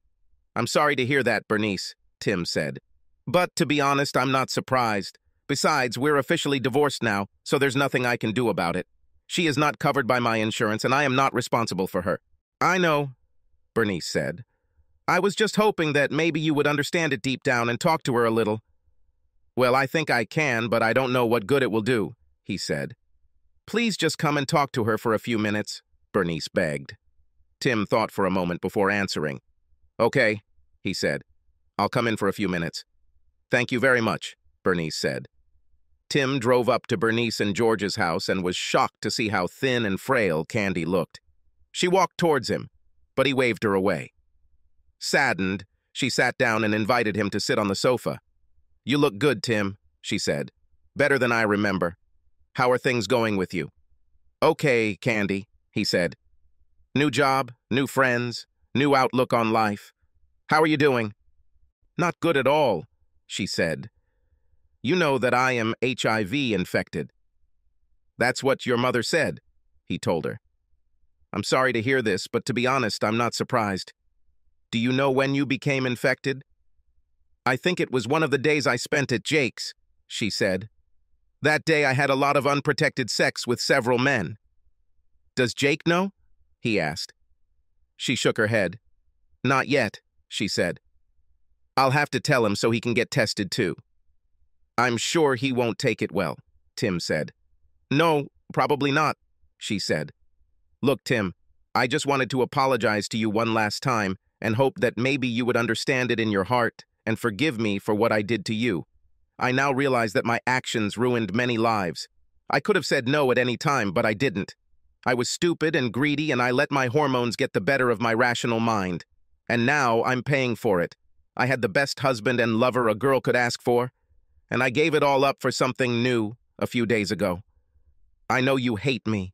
I'm sorry to hear that, Bernice, Tim said. But to be honest, I'm not surprised. Besides, we're officially divorced now, so there's nothing I can do about it. She is not covered by my insurance, and I am not responsible for her. I know, Bernice said. I was just hoping that maybe you would understand it deep down and talk to her a little. Well, I think I can, but I don't know what good it will do, he said. Please just come and talk to her for a few minutes, Bernice begged. Tim thought for a moment before answering. Okay, he said. I'll come in for a few minutes. Thank you very much, Bernice said. Tim drove up to Bernice and George's house and was shocked to see how thin and frail Candy looked. She walked towards him, but he waved her away. Saddened, she sat down and invited him to sit on the sofa. You look good, Tim, she said. Better than I remember. How are things going with you? Okay, Candy, he said. New job, new friends, new outlook on life. How are you doing? Not good at all, she said. You know that I am HIV infected. That's what your mother said, he told her. I'm sorry to hear this, but to be honest, I'm not surprised. Do you know when you became infected? I think it was one of the days I spent at Jake's, she said. That day I had a lot of unprotected sex with several men. Does Jake know? He asked. She shook her head. Not yet, she said. I'll have to tell him so he can get tested too. I'm sure he won't take it well, Tim said. No, probably not, she said. Look, Tim, I just wanted to apologize to you one last time and hope that maybe you would understand it in your heart and forgive me for what I did to you. I now realize that my actions ruined many lives. I could have said no at any time, but I didn't. I was stupid and greedy, and I let my hormones get the better of my rational mind. And now I'm paying for it. I had the best husband and lover a girl could ask for, and I gave it all up for something new a few days ago. I know you hate me,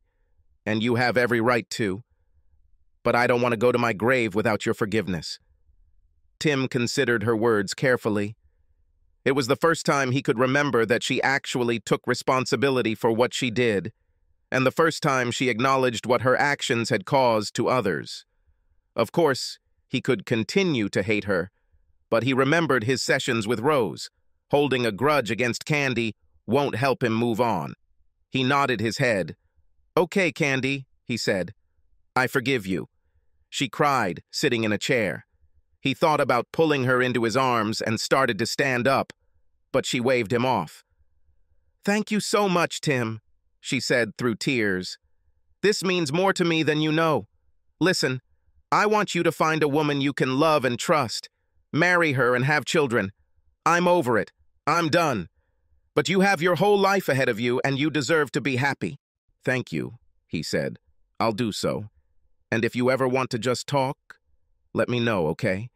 and you have every right to, but I don't want to go to my grave without your forgiveness. Tim considered her words carefully. It was the first time he could remember that she actually took responsibility for what she did, and the first time she acknowledged what her actions had caused to others. Of course, he could continue to hate her, but he remembered his sessions with Rose. Holding a grudge against Candy won't help him move on. He nodded his head. "Okay, Candy," he said. "I forgive you." She cried, sitting in a chair. He thought about pulling her into his arms and started to stand up, but she waved him off. "Thank you so much, Tim," she said through tears. "This means more to me than you know. Listen, I want you to find a woman you can love and trust. Marry her and have children. I'm over it. I'm done. But you have your whole life ahead of you, and you deserve to be happy." "Thank you," he said. "I'll do so. And if you ever want to just talk, let me know, okay?"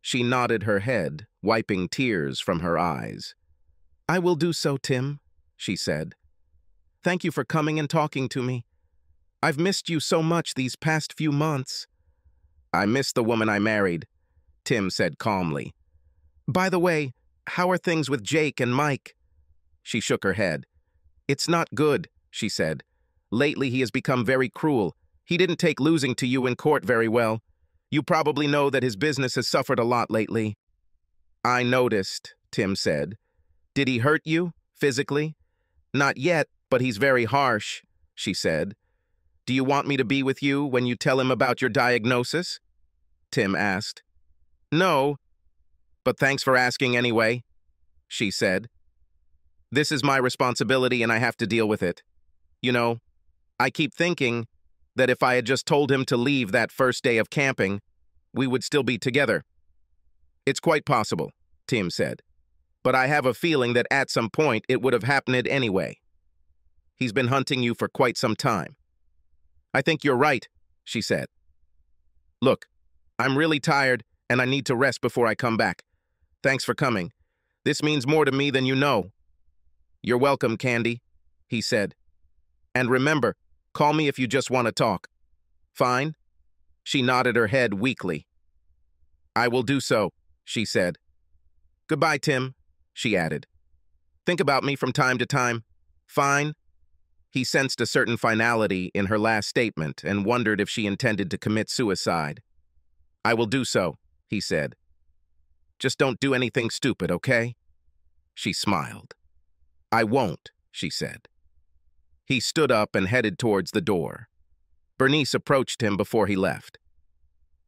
She nodded her head, wiping tears from her eyes. "I will do so, Tim," she said. "Thank you for coming and talking to me. I've missed you so much these past few months." "I miss the woman I married," Tim said calmly. "By the way, how are things with Jake and Mike?" She shook her head. "It's not good," she said. "Lately he has become very cruel. He didn't take losing to you in court very well. You probably know that his business has suffered a lot lately." "I noticed," Tim said. "Did he hurt you, physically?" "Not yet, but he's very harsh," she said. "Do you want me to be with you when you tell him about your diagnosis?" Tim asked. "No, but thanks for asking anyway," she said. "This is my responsibility and I have to deal with it. You know, I keep thinking that if I had just told him to leave that first day of camping, we would still be together." "It's quite possible," Tim said. "But I have a feeling that at some point it would have happened anyway. He's been hunting you for quite some time." "I think you're right," she said. "Look, I'm really tired and I need to rest before I come back. Thanks for coming. This means more to me than you know." "You're welcome, Candy," he said. "And remember, call me if you just want to talk." "Fine?" She nodded her head weakly. "I will do so," she said. "Goodbye, Tim," she added. "Think about me from time to time. Fine?" He sensed a certain finality in her last statement and wondered if she intended to commit suicide. "I will do so," he said. "Just don't do anything stupid, okay?" She smiled. "I won't," she said. He stood up and headed towards the door. Bernice approached him before he left.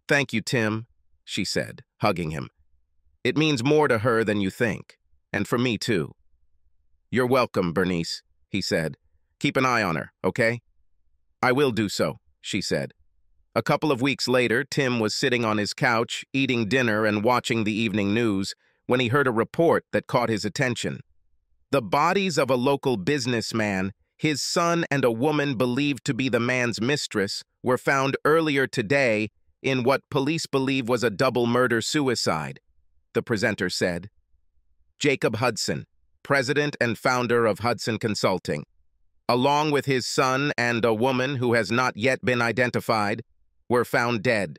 "Thank you, Tim," she said, hugging him. "It means more to her than you think, and for me too." "You're welcome, Bernice," he said. "Keep an eye on her, okay?" "I will do so," she said. A couple of weeks later, Tim was sitting on his couch, eating dinner and watching the evening news, when he heard a report that caught his attention. The bodies of a local businessman, his son, and a woman believed to be the man's mistress were found earlier today in what police believe was a double murder-suicide, the presenter said. Jacob Hudson, president and founder of Hudson Consulting, along with his son and a woman who has not yet been identified, were found dead.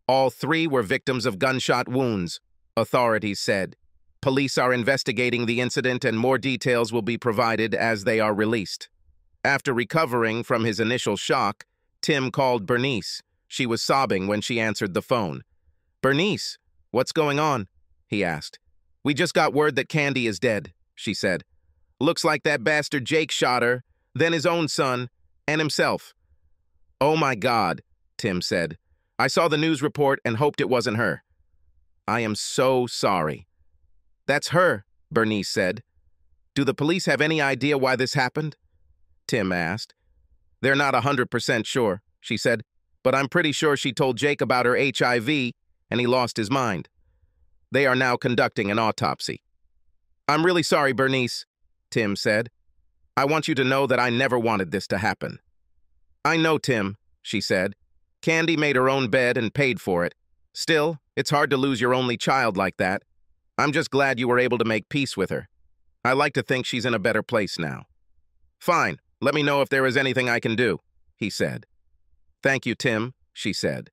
All three were victims of gunshot wounds, authorities said. Police are investigating the incident and more details will be provided as they are released. After recovering from his initial shock, Tim called Bernice. She was sobbing when she answered the phone. "Bernice, what's going on?" he asked. "We just got word that Candy is dead," she said. "Looks like that bastard Jake shot her, then his own son, and himself." "Oh my God," Tim said. "I saw the news report and hoped it wasn't her." "I am so sorry." "That's her," Bernice said. "Do the police have any idea why this happened?" Tim asked. "They're not 100% sure," she said, "but I'm pretty sure she told Jake about her HIV and he lost his mind. They are now conducting an autopsy." "I'm really sorry, Bernice," Tim said. "I want you to know that I never wanted this to happen." "I know, Tim," she said. "Candy made her own bed and paid for it. Still, it's hard to lose your only child like that. I'm just glad you were able to make peace with her. I like to think she's in a better place now." "Fine, let me know if there is anything I can do," he said. "Thank you, Tim," she said.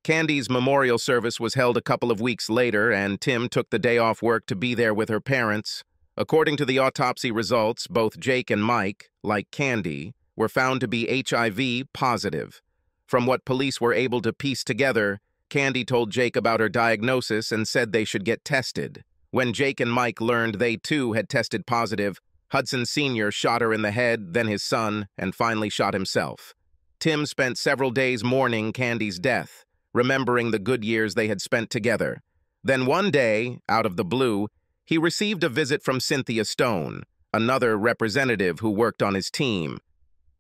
Candy's memorial service was held a couple of weeks later, and Tim took the day off work to be there with her parents. According to the autopsy results, both Jake and Mike, like Candy, were found to be HIV positive. From what police were able to piece together, Candy told Jake about her diagnosis and said they should get tested. When Jake and Mike learned they too had tested positive, Hudson Sr. shot her in the head, then his son, and finally shot himself. Tim spent several days mourning Candy's death, remembering the good years they had spent together. Then one day, out of the blue, he received a visit from Cynthia Stone, another representative who worked on his team.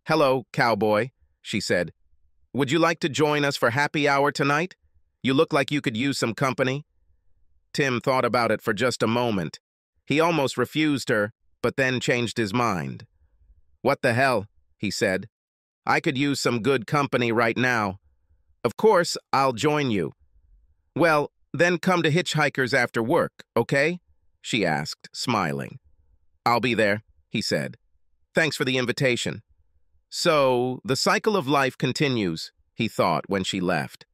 "Hello, cowboy," she said. "Would you like to join us for happy hour tonight? You look like you could use some company." Tim thought about it for just a moment. He almost refused her, but then changed his mind. "What the hell," he said. "I could use some good company right now. Of course, I'll join you." "Well, then come to Hitchhikers after work, okay?" she asked, smiling. "I'll be there," he said. "Thanks for the invitation." So, the cycle of life continues, he thought when she left.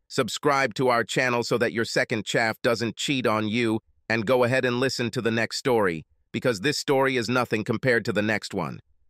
Subscribe to our channel so that your second chaff doesn't cheat on you, and go ahead and listen to the next story, because this story is nothing compared to the next one.